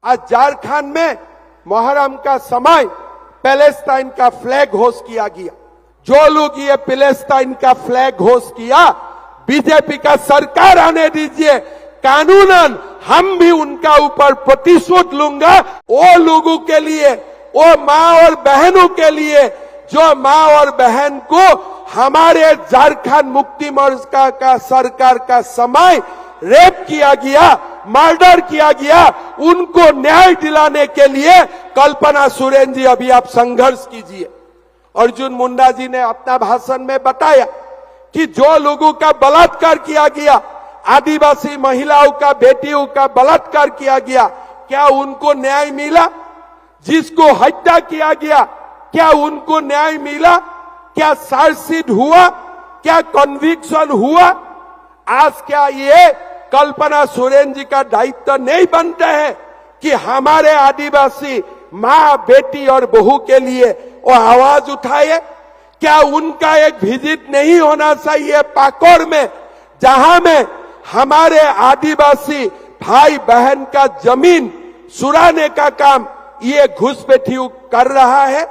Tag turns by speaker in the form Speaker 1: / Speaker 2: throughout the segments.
Speaker 1: आज झारखंड में मुहर्रम का समय पैलेस्टाइन का फ्लैग होस्ट किया गया। जो लोग ये पैलेस्टाइन का फ्लैग होस्ट किया, बीजेपी का सरकार आने दीजिए, कानूनन हम भी उनका ऊपर प्रतिशोध लूंगा। वो लोगों के लिए, वो माँ और बहनों के लिए जो माँ और बहन को हमारे झारखंड मुक्ति मोर्चा का सरकार का समय रेप किया गया, मर्डर किया गया, उनको न्याय दिलाने के लिए कल्पना सोरेन जी अभी आप संघर्ष कीजिए। अर्जुन मुंडा जी ने अपना भाषण में बताया कि जो लोगों का बलात्कार किया गया, आदिवासी महिलाओं का, बेटियों का बलात्कार किया गया, क्या उनको न्याय मिला? जिसको हत्या किया गया, क्या उनको न्याय मिला? क्या चार्जशीट हुआ? क्या कन्विक्शन हुआ? आज क्या ये कल्पना सोरेन जी का दायित्व नहीं बनता है कि हमारे आदिवासी माँ, बेटी और बहू के लिए वो आवाज उठाए? क्या उनका एक विजिट नहीं होना चाहिए पाकोर में, जहां में हमारे आदिवासी भाई बहन का जमीन सुराने का काम ये घुसपैठी कर रहा है?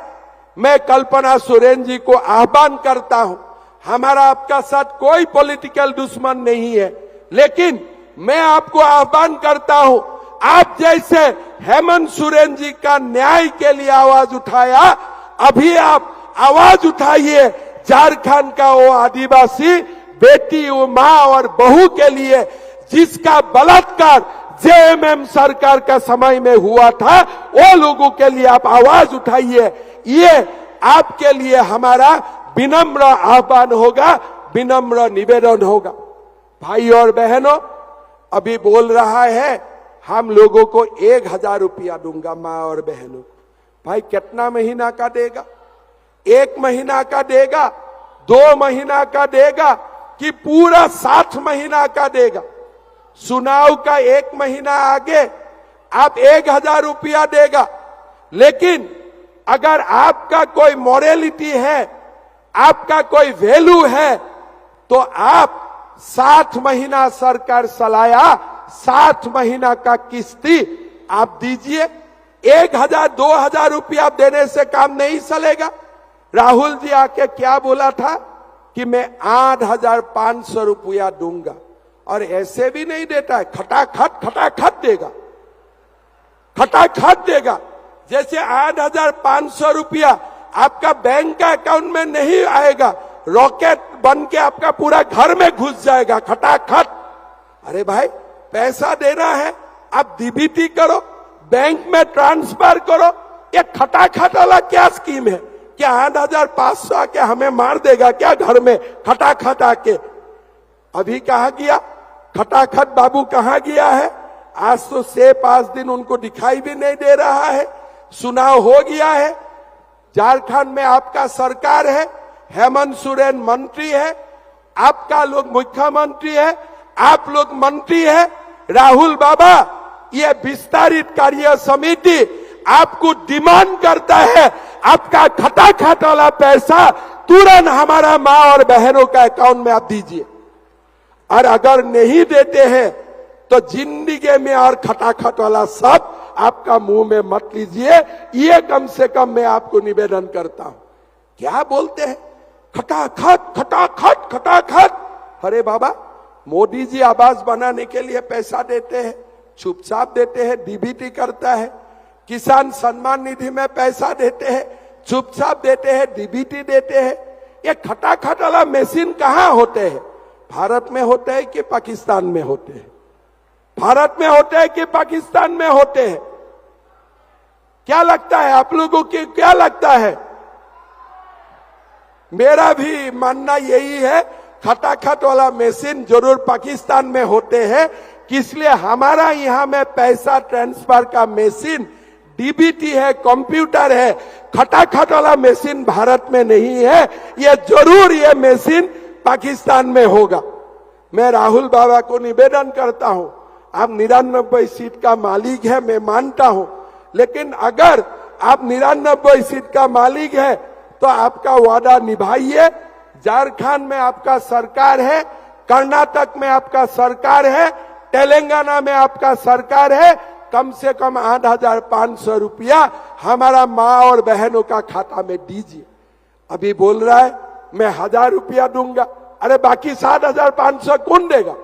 Speaker 1: मैं कल्पना सोरेन जी को आह्वान करता हूं, हमारा आपका साथ कोई पॉलिटिकल दुश्मन नहीं है, लेकिन मैं आपको आह्वान करता हूं, आप जैसे हेमंत सोरेन जी का न्याय के लिए आवाज उठाया, अभी आप आवाज उठाइए झारखंड का वो आदिवासी बेटी, वो माँ और बहू के लिए जिसका बलात्कार जेएमएम सरकार का समय में हुआ था, वो लोगों के लिए आप आवाज उठाइए। ये आपके लिए हमारा विनम्र आह्वान होगा, विनम्र निवेदन होगा। भाई और बहनों, अभी बोल रहा है हम लोगों को 1000 रुपया दूंगा माँ और बहनों। भाई कितना महीना का देगा? 1 महीना का देगा, 2 महीना का देगा कि पूरा 7 महीना का देगा? चुनाव का 1 महीना आगे आप 1000 रुपया देगा, लेकिन अगर आपका कोई मोरालिटी है, आपका कोई वैल्यू है, तो आप 7 महीना सरकार चलाया, 7 महीना का किस्ती आप दीजिए। 1000 2000 रुपया देने से काम नहीं चलेगा। राहुल जी आके क्या बोला था कि मैं 8500 रुपया दूंगा, और ऐसे भी नहीं देता है, खटाखट देगा, खटाखट देगा। जैसे 8500 रुपया आपका बैंक का अकाउंट में नहीं आएगा, रॉकेट बन के आपका पूरा घर में घुस जाएगा, खटाखट। अरे भाई, पैसा देना है, आप डीबीटी करो, बैंक में ट्रांसफर करो। ये खटाखट वाला क्या स्कीम है? क्या 8500 आके हमें मार देगा क्या घर में खटाखट आके? अभी कहा गया खटाखट बाबू, कहाँ गया है? आज तो 6-5 दिन उनको दिखाई भी नहीं दे रहा है। चुनाव हो गया है, झारखंड में आपका सरकार है, हेमंत सोरेन मंत्री है, आपका लोग मुख्यमंत्री है, आप लोग मंत्री है। राहुल बाबा, ये विस्तारित कार्य समिति आपको डिमांड करता है, आपका खटाखट वाला पैसा तुरंत हमारा माँ और बहनों का अकाउंट में आप दीजिए। और अगर नहीं देते हैं तो जिंदगी में और खटाखट वाला सब आपका मुंह में मत लीजिए। ये कम से कम मैं आपको निवेदन करता हूं। क्या बोलते हैं? खटाखट खटाखट खटाखट। अरे बाबा, मोदी जी आवास बनाने के लिए पैसा देते हैं, चुपचाप देते हैं, डीबीटी करता है। किसान सम्मान निधि में पैसा देते हैं, चुपचाप देते हैं, डीबीटी देते हैं। ये खटाखट वाला मशीन कहाँ होते हैं? भारत में होते हैं कि पाकिस्तान में होते हैं? भारत में होते हैं कि पाकिस्तान में होते हैं? क्या लगता है आप लोगों को? क्या लगता है? मेरा भी मानना यही है, खटाखट वाला मशीन जरूर पाकिस्तान में होते हैं, इसलिए हमारा यहाँ में पैसा ट्रांसफर का मशीन डीबीटी है, कंप्यूटर है। खटाखट वाला मशीन भारत में नहीं है, ये जरूर ये मशीन पाकिस्तान में होगा। मैं राहुल बाबा को निवेदन करता हूं, आप 99 सीट का मालिक है, मैं मानता हूं, लेकिन अगर आप 99 सीट का मालिक है तो आपका वादा निभाइए। झारखंड में आपका सरकार है, कर्नाटक में आपका सरकार है, तेलंगाना में आपका सरकार है, कम से कम 8,500 रुपया हमारा माँ और बहनों का खाता में दीजिए। अभी बोल रहा है मैं 1,000 रुपया दूंगा। अरे बाकी 7,500 कौन देगा?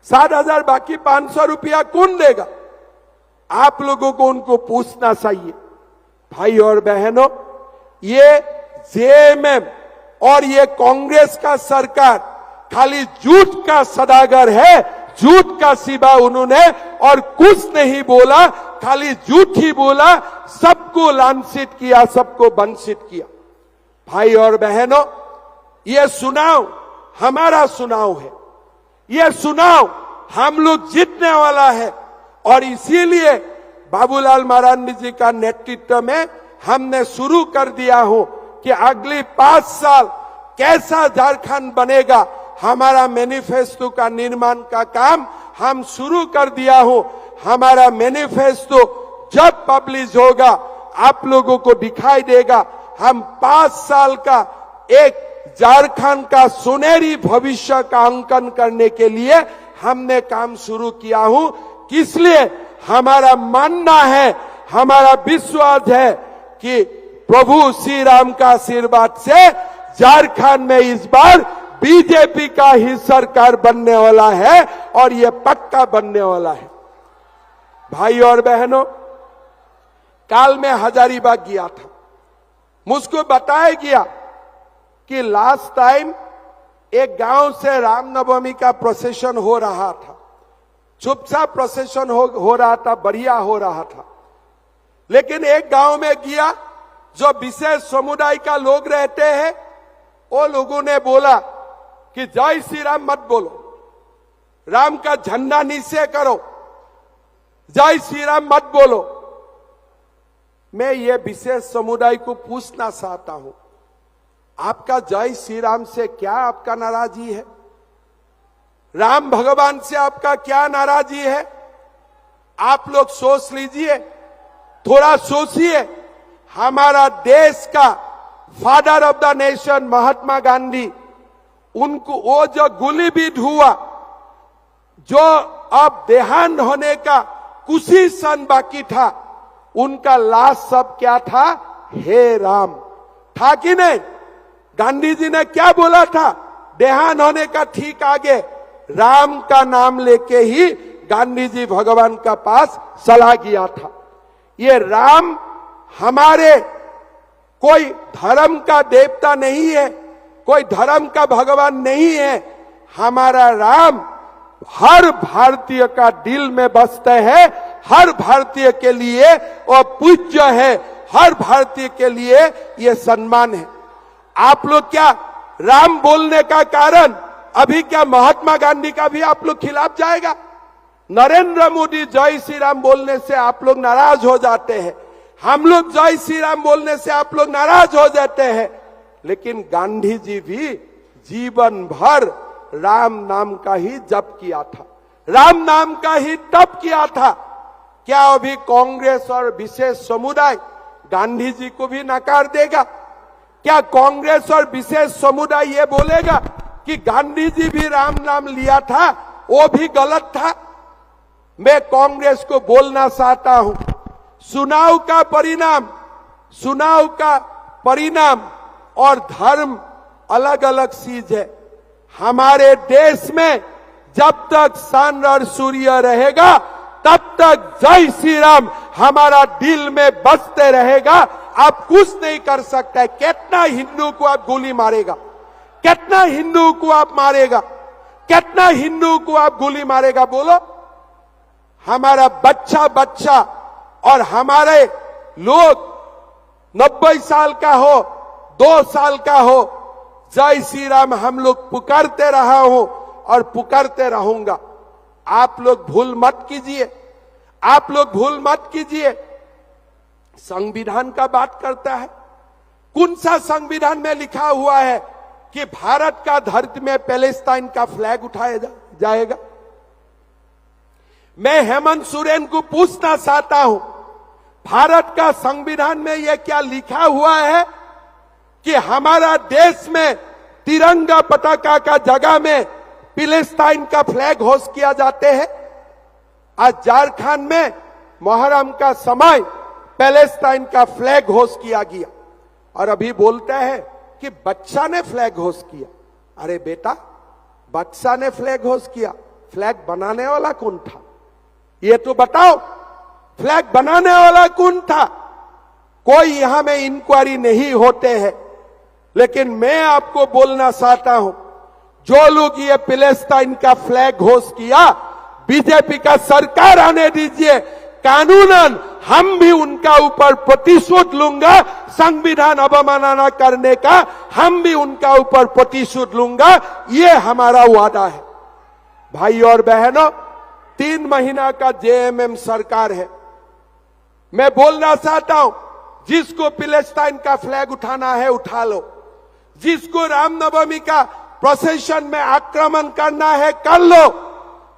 Speaker 1: 7,000 बाकी 500 रुपया कौन देगा? आप लोगों को उनको पूछना चाहिए। भाई और बहनों, ये जेएमएम और ये कांग्रेस का सरकार खाली झूठ का सदागर है, झूठ का सिवा उन्होंने और कुछ नहीं बोला, खाली झूठ ही बोला, सबको लांछित किया, सबको वंचित किया। भाई और बहनों, ये चुनाव हमारा चुनाव है, ये चुनाव हम लोग जीतने वाला है और इसीलिए बाबूलाल मरांडी जी का नेतृत्व में हमने शुरू कर दिया हो कि अगली 5 साल कैसा झारखंड बनेगा, हमारा मैनिफेस्टो का निर्माण का काम हम शुरू कर दिया हो। हमारा मैनिफेस्टो जब पब्लिश होगा आप लोगों को दिखाई देगा। हम 5 साल का एक झारखंड का सुनहरी भविष्य का अंकन करने के लिए हमने काम शुरू किया हूं। इसलिए हमारा मानना है, हमारा विश्वास है कि प्रभु श्री राम का आशीर्वाद से झारखंड में इस बार बीजेपी का ही सरकार बनने वाला है और ये पक्का बनने वाला है। भाई और बहनों, काल में हजारीबाग गया था, मुझको बताया गया कि लास्ट टाइम एक गांव से रामनवमी का प्रोसेशन हो रहा था, चुपचाप प्रोसेशन हो रहा था, बढ़िया हो रहा था। लेकिन एक गांव में गया जो विशेष समुदाय का लोग रहते हैं, वो लोगों ने बोला कि जय श्री राम मत बोलो, राम का झंडा नीचे करो, जय श्री राम मत बोलो। मैं ये विशेष समुदाय को पूछना चाहता हूं, आपका जय श्री राम से क्या आपका नाराजगी है? राम भगवान से आपका क्या नाराजगी है? आप लोग सोच लीजिए, थोड़ा सोचिए। हमारा देश का father of the nation Mahatma Gandhi, उनको वो जो गोलीबारी हुआ, जो अब देहांत होने का कुछ ही क्षण बाकी था, उनका लास्ट शब्द क्या था? हे राम, था कि नहीं? गांधी जी ने क्या बोला था? देहांत होने का ठीक आगे राम का नाम लेके ही गांधी जी भगवान का पास चला गया था। ये राम हमारे कोई धर्म का देवता नहीं है, कोई धर्म का भगवान नहीं है। हमारा राम हर भारतीय का दिल में बसते हैं, हर भारतीय के लिए वो पूज्य है, हर भारतीय के लिए ये सम्मान है। आप लोग क्या राम बोलने का कारण अभी क्या महात्मा गांधी का भी आप लोग खिलाफ जाएगा? नरेंद्र मोदी जय श्री राम बोलने से आप लोग नाराज हो जाते हैं, हम लोग जय श्री राम बोलने से आप लोग नाराज हो जाते हैं। लेकिन गांधी जी भी जीवन भर राम नाम का ही जप किया था, राम नाम का ही तप किया था। क्या अभी कांग्रेस और विशेष समुदाय गांधी जी को भी नकार देगा? क्या कांग्रेस और विशेष समुदाय ये बोलेगा कि गांधी जी भी राम नाम लिया था, वो भी गलत था? मैं कांग्रेस को बोलना चाहता हूं, चुनाव का परिणाम और धर्म अलग अलग चीज है। हमारे देश में जब तक चंद्र और सूर्य रहेगा तब तक जय श्री राम हमारा दिल में बसते रहेगा। आप कुछ नहीं कर सकते। कितना हिंदू को आप गोली मारेगा, कितना हिंदू को आप मारेगा, कितना हिंदू को आप गोली मारेगा? बोलो। हमारा बच्चा और हमारे लोग 90 साल का हो, 2 साल का हो, जय श्री राम हम लोग पुकारते रहा हो और पुकारते रहूंगा। आप लोग भूल मत कीजिए, आप लोग भूल मत कीजिए। संविधान का बात करता है, कौन सा संविधान में लिखा हुआ है कि भारत का धरती में पैलेस्टाइन का फ्लैग उठाया जाएगा? मैं हेमंत सोरेन को पूछना चाहता हूं, भारत का संविधान में यह क्या लिखा हुआ है कि हमारा देश में तिरंगा पताका का जगह में पैलेस्टाइन का फ्लैग होस्ट किया जाते हैं? आज झारखंड में मुहर्रम का समय पैलेस्टाइन का फ्लैग होस्ट किया गया और अभी बोलते हैं कि बच्चा ने फ्लैग होस्ट किया। अरे बेटा, बच्चा ने फ्लैग होस्ट किया, फ्लैग बनाने वाला कौन था? ये तो बताओ, फ्लैग बनाने वाला कौन था? कोई यहां में इंक्वायरी नहीं होते हैं। लेकिन मैं आपको बोलना चाहता हूं, जो लोग ये पैलेस्टाइन का फ्लैग होस्ट किया, बीजेपी का सरकार आने दीजिए, कानूनन हम भी उनका ऊपर प्रतिशोध लूंगा। संविधान अवमानना करने का हम भी उनका ऊपर प्रतिशोध लूंगा, ये हमारा वादा है। भाई और बहनों, 3 महीना का जेएमएम सरकार है। मैं बोलना चाहता हूं, जिसको पैलेस्टाइन का फ्लैग उठाना है उठा लो, जिसको रामनवमी का प्रोसेशन में आक्रमण करना है कर लो,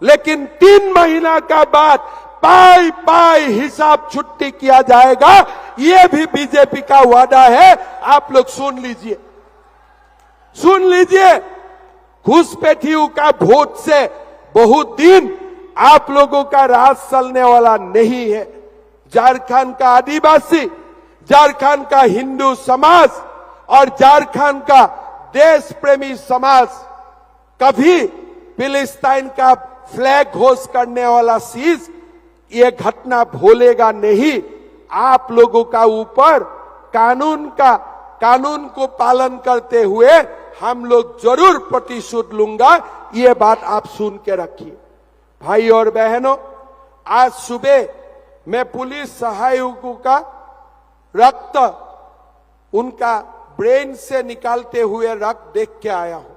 Speaker 1: लेकिन 3 महीना का बाद पाई पाई हिसाब छुट्टी किया जाएगा। यह भी बीजेपी का वादा है। आप लोग सुन लीजिए, सुन लीजिए। घुसपैठियों का वोट से बहुत दिन आप लोगों का राज चलने वाला नहीं है। झारखंड का आदिवासी, झारखंड का हिंदू समाज और झारखंड का देश प्रेमी समाज कभी पैलेस्टाइन का फ्लैग होस्ट करने वाला चीज, ये घटना भूलेगा नहीं। आप लोगों का ऊपर कानून को पालन करते हुए हम लोग जरूर प्रतिशोध लूंगा। ये बात आप सुन के रखिए। भाई और बहनों, आज सुबह मैं पुलिस सहायकों का रक्त, उनका ब्रेन से निकालते हुए रक्त देख के आया हूं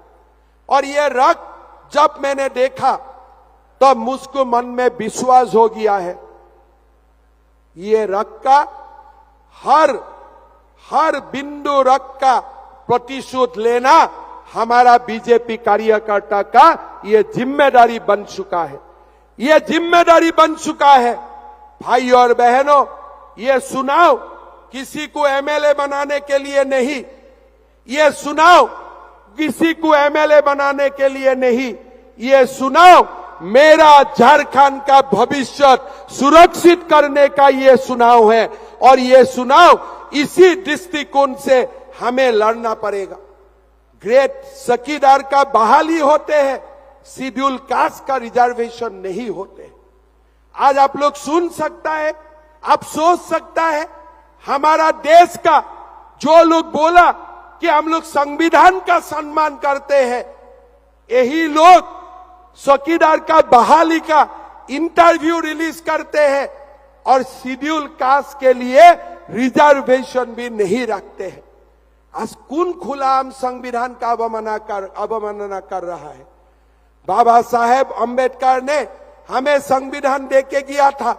Speaker 1: और ये रक्त जब मैंने देखा तो मुझको मन में विश्वास हो गया है, ये रक्त का हर बिंदु रक्त का प्रतिशोध लेना हमारा बीजेपी कार्यकर्ता का ये जिम्मेदारी बन चुका है। ये जिम्मेदारी बन चुका है। भाई और बहनों, ये सुनाओ किसी को एमएलए बनाने के लिए नहीं, ये सुनाओ किसी को एमएलए बनाने के लिए नहीं, ये सुनाओ मेरा झारखंड का भविष्य सुरक्षित करने का ये चुनाव है। और ये चुनाव इसी दृष्टिकोण से हमें लड़ना पड़ेगा। ग्रेड चौकीदार का बहाली होते हैं, शेड्यूल कास्ट का रिजर्वेशन नहीं होते। आज आप लोग सुन सकता है, आप सोच सकता है, हमारा देश का जो लोग बोला कि हम लोग संविधान का सम्मान करते हैं, यही लोग चौकीदार का बहाली का इंटरव्यू रिलीज करते हैं और शेड्यूल कास्ट के लिए रिजर्वेशन भी नहीं रखते हैं। आज कौन खुलाम संविधान का अवमानना कर रहा है? बाबा साहेब अंबेडकर ने हमें संविधान देके गया था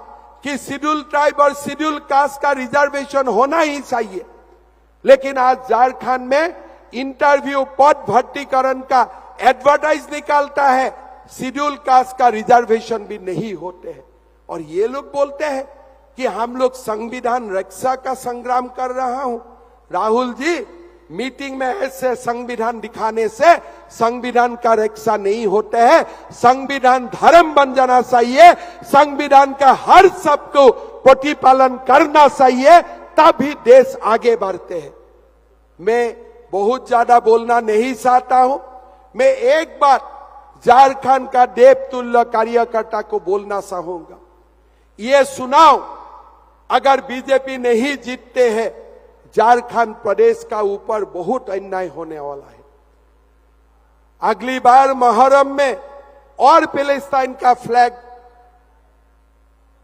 Speaker 1: कि शेड्यूल ट्राइब और शेड्यूल कास्ट का रिजर्वेशन होना ही चाहिए। लेकिन आज झारखंड में इंटरव्यू पद भर्तीकरण का एडवर्टाइज निकालता है, शेड्यूल कास्ट का रिजर्वेशन भी नहीं होते हैं। और ये लोग बोलते हैं कि हम लोग संविधान रक्षा का संग्राम कर रहा हूं। राहुल जी, मीटिंग में ऐसे संविधान दिखाने से संविधान का रक्षा नहीं होते हैं। संविधान धर्म बन जाना चाहिए, संविधान का हर सबको प्रतिपालन करना चाहिए, तभी देश आगे बढ़ते हैं। मैं बहुत ज्यादा बोलना नहीं चाहता हूं। मैं एक बात झारखंड का देवतुल्य कार्यकर्ता को बोलना चाहूंगा, ये सुनाओ, अगर बीजेपी नहीं जीतते हैं, झारखंड प्रदेश का ऊपर बहुत अन्याय होने वाला है। अगली बार मुहर्रम में और पैलेस्टाइन का फ्लैग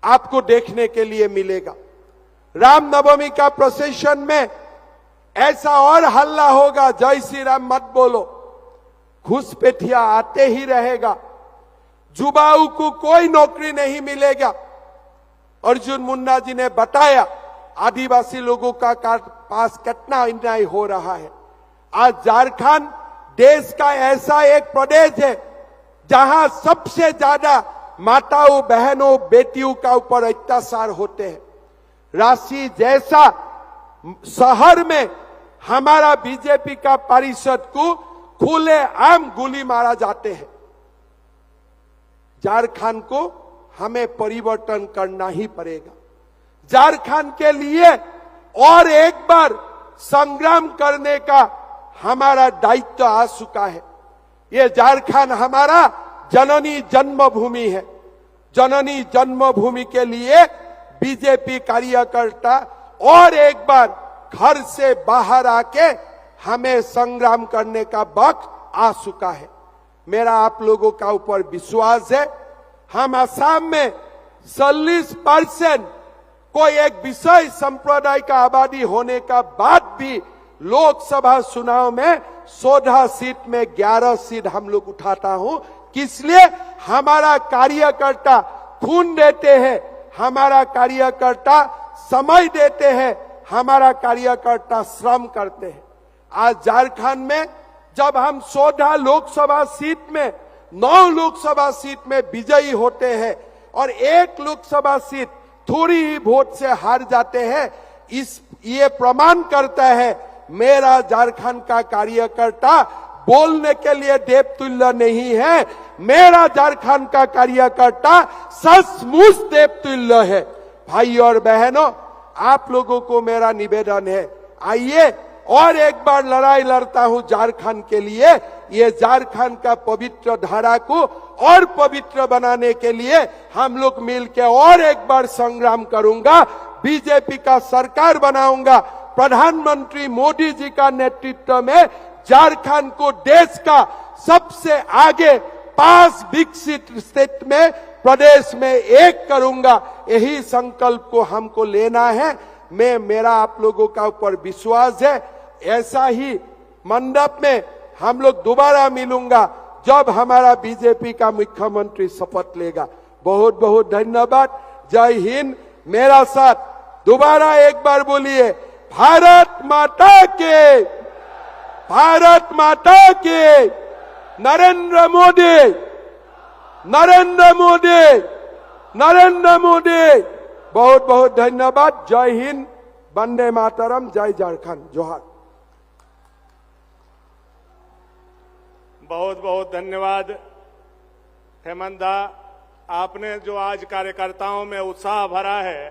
Speaker 1: आपको देखने के लिए मिलेगा। रामनवमी का प्रोसेशन में ऐसा और हल्ला होगा, जय श्री राम मत बोलो, घुसपैठिया आते ही रहेगा, युवाओं को कोई नौकरी नहीं मिलेगा। अर्जुन मुंडा जी ने बताया आदिवासी लोगों का पास कितना अन्याय हो रहा है। आज झारखंड देश का ऐसा एक प्रदेश है जहां सबसे ज्यादा माताओं, बहनों, बेटियों का ऊपर अत्याचार होते हैं। रांची जैसा शहर में हमारा बीजेपी का पार्षद को खुले आम गोली मारा जाते हैं। झारखंड को हमें परिवर्तन करना ही पड़ेगा। झारखंड के लिए और एक बार संग्राम करने का हमारा दायित्व आ चुका है। ये झारखंड हमारा जननी जन्मभूमि है। जननी जन्मभूमि के लिए बीजेपी कार्यकर्ता और एक बार घर से बाहर आके हमें संग्राम करने का वक्त आ चुका है। मेरा आप लोगों का ऊपर विश्वास है। हम असम में 40% कोई एक विशेष संप्रदाय का आबादी होने का बाद भी लोकसभा चुनाव में 16 सीट में 11 सीट हम लोग उठाता हूं। किस लिए? हमारा कार्यकर्ता खून देते हैं, हमारा कार्यकर्ता समय देते हैं, हमारा कार्यकर्ता श्रम करते हैं। आज झारखंड में जब हम 16 लोकसभा सीट में 9 लोकसभा सीट में विजयी होते हैं और 1 लोकसभा सीट थोड़ी ही वोट से हार जाते हैं, ये प्रमाण करता है मेरा झारखंड का कार्यकर्ता बोलने के लिए देवतुल्य नहीं है। मेरा झारखंड का कार्यकर्ता सचमुच देवतुल्य है। भाई और बहनों, आप लोगों को मेरा निवेदन है, आइए और एक बार लड़ाई लड़ता हूं झारखंड के लिए। ये झारखंड का पवित्र धारा को और पवित्र बनाने के लिए हम लोग मिलकर और एक बार संग्राम करूंगा। बीजेपी का सरकार बनाऊंगा। प्रधानमंत्री मोदी जी का नेतृत्व में झारखंड को देश का सबसे आगे 5 विकसित स्टेट में प्रदेश में एक करूंगा। यही संकल्प को हमको लेना है। मेरा आप लोगों का ऊपर विश्वास है। ऐसा ही मंडप में हम लोग दोबारा मिलूंगा जब हमारा बीजेपी का मुख्यमंत्री शपथ लेगा। बहुत बहुत धन्यवाद। जय हिंद। मेरा साथ दोबारा एक बार बोलिए, भारत माता के, भारत माता के, नरेंद्र मोदी, नरेंद्र मोदी, नरेंद्र मोदी। बहुत बहुत धन्यवाद। जय हिंद, वंदे मातरम, जय झारखंड, जोहार।
Speaker 2: बहुत बहुत धन्यवाद हेमंत दा। आपने जो आज कार्यकर्ताओं में उत्साह भरा है